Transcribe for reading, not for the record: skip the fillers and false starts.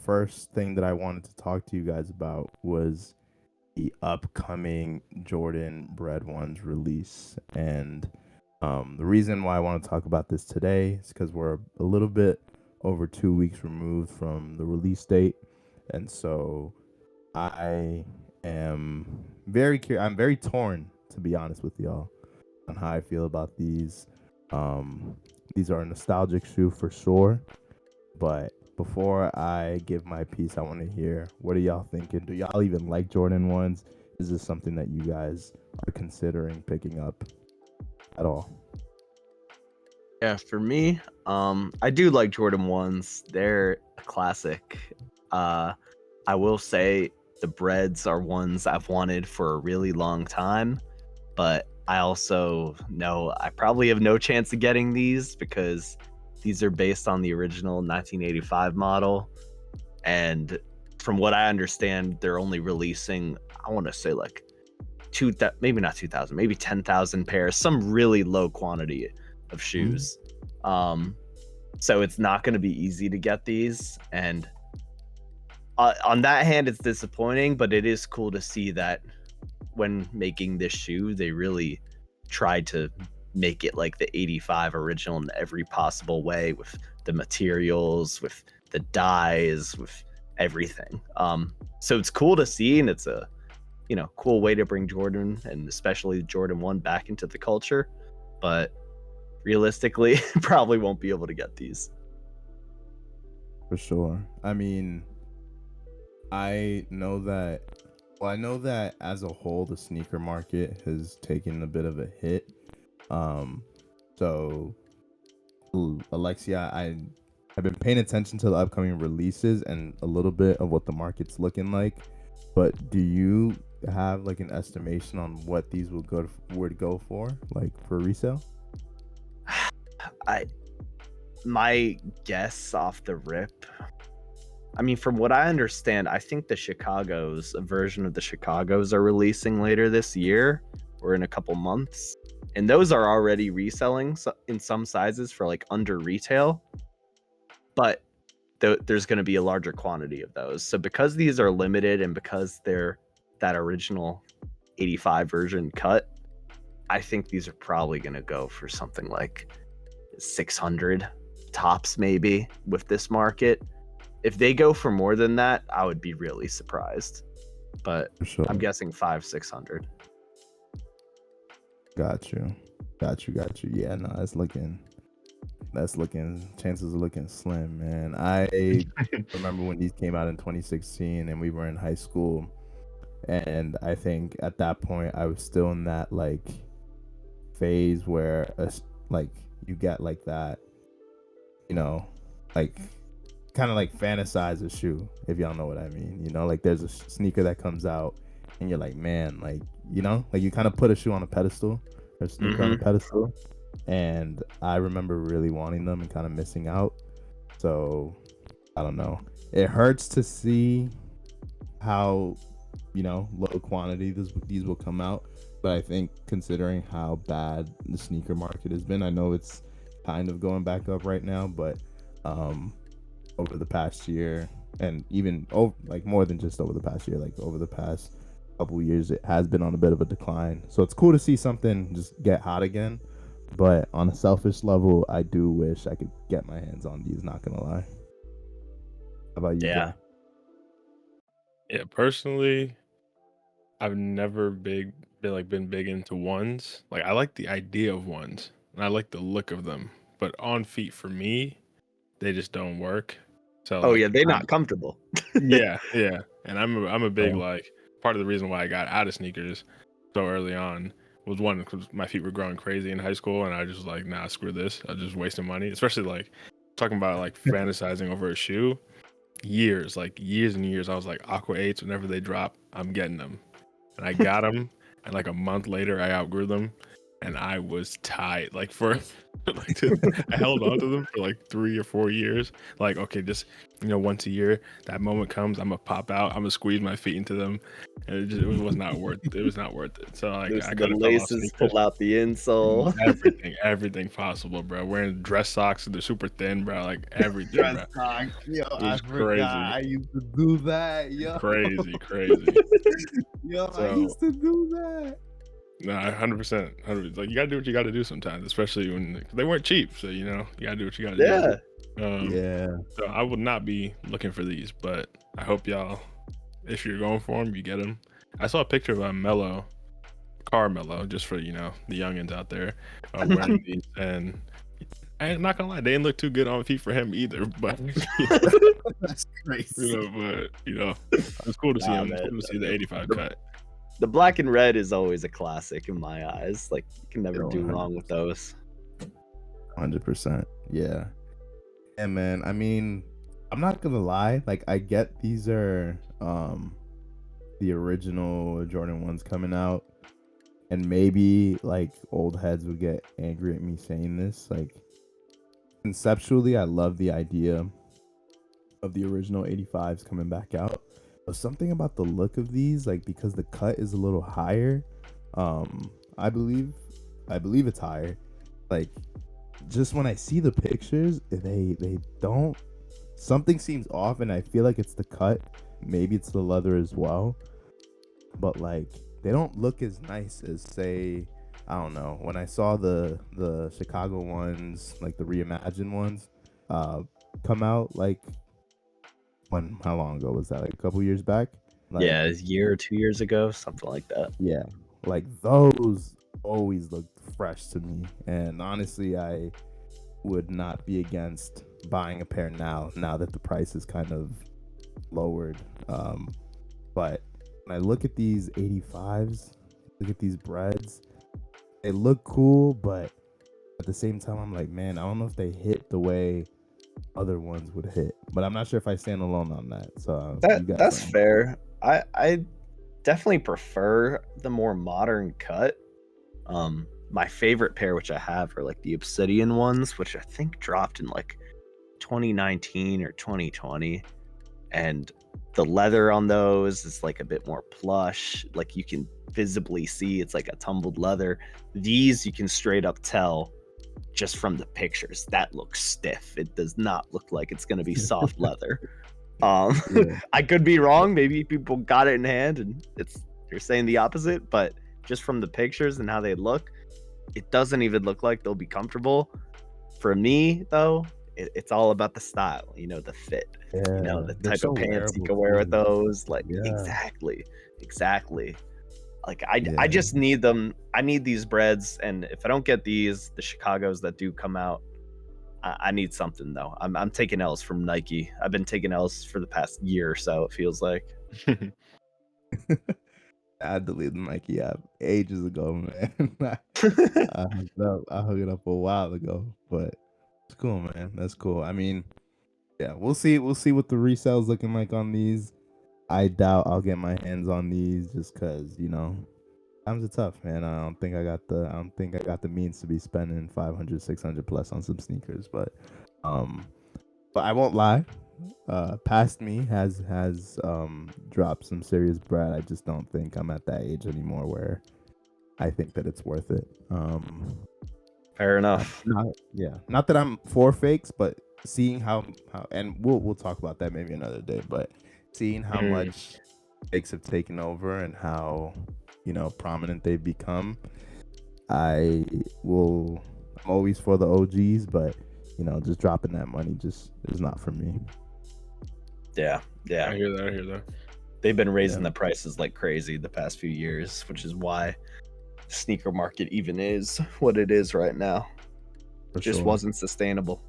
first thing that I wanted to talk to you guys about was the upcoming Jordan Bred ones release. And the reason why I want to talk about this today is because we're a little bit over 2 weeks removed from the release date. And so I am very curious. I'm very torn, to be honest with y'all, on how I feel about these. Um, these are a nostalgic shoe for sure. But before I give my piece, I want to hear, what are y'all thinking? Do y'all even like Jordan ones? Is this something that you guys are considering picking up at all? Yeah, for me, I do like Jordan 1s. They're a classic. I will say the Breds are ones I've wanted for a really long time, but I also know I probably have no chance of getting these because these are based on the original 1985 model. And from what I understand, they're only releasing, I want to say like maybe not 2,000, maybe 10,000 pairs, some really low quantity of shoes. So it's not going to be easy to get these. And on that hand, it's disappointing, but it is cool to see that when making this shoe, they really tried to make it like the 85 original in every possible way, with the materials, with the dyes, with everything. So it's cool to see, and it's a cool way to bring Jordan, and especially Jordan 1, back into the culture. But realistically, probably won't be able to get these. For sure. I mean, I know that as a whole, the sneaker market has taken a bit of a hit. So Alexia, I've been paying attention to the upcoming releases and a little bit of what the market's looking like. But do you have like an estimation on what these would go for, like for resale? My guess off the rip, I mean, from what I understand, I think a version of the Chicago's are releasing later this year or in a couple months. And those are already reselling in some sizes for like under retail. But there's going to be a larger quantity of those. So because these are limited and because they're that original 85 version cut, I think these are probably going to go for something like 600 tops, maybe, with this market. If they go for more than that, I would be really surprised. But For sure. I'm guessing 500-600. Got you. Yeah, no, chances are looking slim, man. I remember when these came out in 2016 and we were in high school, and I think at that point I was still in that like phase where like you get like that, like kind of like fantasize a shoe, if y'all know what I mean. Like there's a sneaker that comes out and you're like, man, like, like you kind of put a shoe on a pedestal, or a sneaker on a pedestal. And I remember really wanting them and kind of missing out. So I don't know. It hurts to see how, low quantity these will come out. But I think considering how bad the sneaker market has been, I know it's kind of going back up right now, but over the past year, and even like more than just over the past year, like over the past couple years, it has been on a bit of a decline. So it's cool to see something just get hot again. But on a selfish level, I do wish I could get my hands on these, not gonna lie. How about you, Yeah. Jay? Yeah, personally, I've never been big into ones. Like I like the idea of ones and I like the look of them, but on feet for me, they just don't work. So Oh, like yeah, they're not comfortable. yeah. And I'm a big Oh. like part of the reason why I got out of sneakers so early on was one because my feet were growing crazy in high school and I just was like, nah, screw this. I'm just wasting money. Especially like talking about like fantasizing over a shoe. Years and years. I was like Aqua 8s whenever they drop, I'm getting them. And I got them, and like a month later, I outgrew them. and I was tight. Like for like I held on to them for like 3 or 4 years. Like, okay, just once a year, that moment comes, I'm gonna pop out, I'm gonna squeeze my feet into them, and it was not worth it. It was not worth it. So like I Loosen the kind of fell off laces, sneakers. pull out the insole. Everything possible, bro. Wearing dress socks, they're super thin, bro. Like everything, bro. Dress socks, yo, It I was forgot. I crazy, used to do that, yo. crazy. Yo, I So used to do that. no, 100%. Like you gotta do what you gotta do sometimes, especially when they weren't cheap. So you gotta do what you gotta Yeah. do. Yeah. So I would not be looking for these, but I hope y'all, if you're going for them, you get them. I saw a picture of a Carmelo, just for the youngins out there, wearing these, and I'm not gonna lie, they didn't look too good on feet for him either. But That's crazy. it's cool to see Nah, him. It's man. cool to see the 85 cut. The black and red is always a classic in my eyes. Like you can never Yo, do wrong with those. 100%. Yeah. And man, I mean, I'm not gonna lie. Like, I get these are the original Jordan ones coming out, and maybe like old heads would get angry at me saying this. Like, conceptually, I love the idea of the original 85s coming back out. But something about the look of these, like because the cut is a little higher, I believe it's higher. Like, just when I see the pictures, they don't. Something seems off, and I feel like it's the cut. Maybe it's the leather as well. But like, they don't look as nice as, say, I don't know. When I saw the Chicago ones, like the reimagined ones, come out, like how long ago was that? Like a couple years back? Like, Yeah, a year or 2 years ago, something like that. yeah, like those always look fresh to me, and honestly, I would not be against buying a pair now that the price is kind of lowered. But when I look at these 85s, look at these Breds, they look cool, but at the same time, I'm like, man, I don't know if they hit the way other ones would hit. But I'm not sure if I stand alone on that. So That's fair. I definitely prefer the more modern cut. My favorite pair, which I have, are like the Obsidian ones, which I think dropped in like 2019 or 2020, and the leather on those is like a bit more plush. Like you can visibly see it's like a tumbled leather. These you can straight up tell just from the pictures that looks stiff. It does not look like it's going to be soft leather. Yeah. I could be wrong. Maybe people got it in hand and you're saying the opposite, but just from the pictures and how they look, it doesn't even look like they'll be comfortable. For me, though, it's all about the style, the fit, Yeah, the they're type so of pants you wearable can wear with too. those. Like, Yeah. exactly. Like, I Yeah. just need them. I need these Breds, and if I don't get these, the Chicagos that do come out, I need something though. I'm taking L's from Nike. I've been taking L's for the past year or so. It feels like. I deleted the Nike app ages ago, man. I hung it up a while ago, but it's cool, man. That's cool. I mean, yeah, we'll see. We'll see what the resale's looking like on these. I doubt I'll get my hands on these just because times are tough, man. I don't think I got the means to be spending 500, 600 plus on some sneakers, but I won't lie. Past me has dropped some serious bread. I just don't think I'm at that age anymore where I think that it's worth it. Fair enough. Not that I'm for fakes, but seeing how and we'll talk about that maybe another day, but seeing how much fakes have taken over and how prominent they've become, I'm always for the OGs, but just dropping that money just is not for me. Yeah. I hear that. They've been raising the prices like crazy the past few years, which is why the sneaker market even is what it is right now. For Just sure. wasn't sustainable.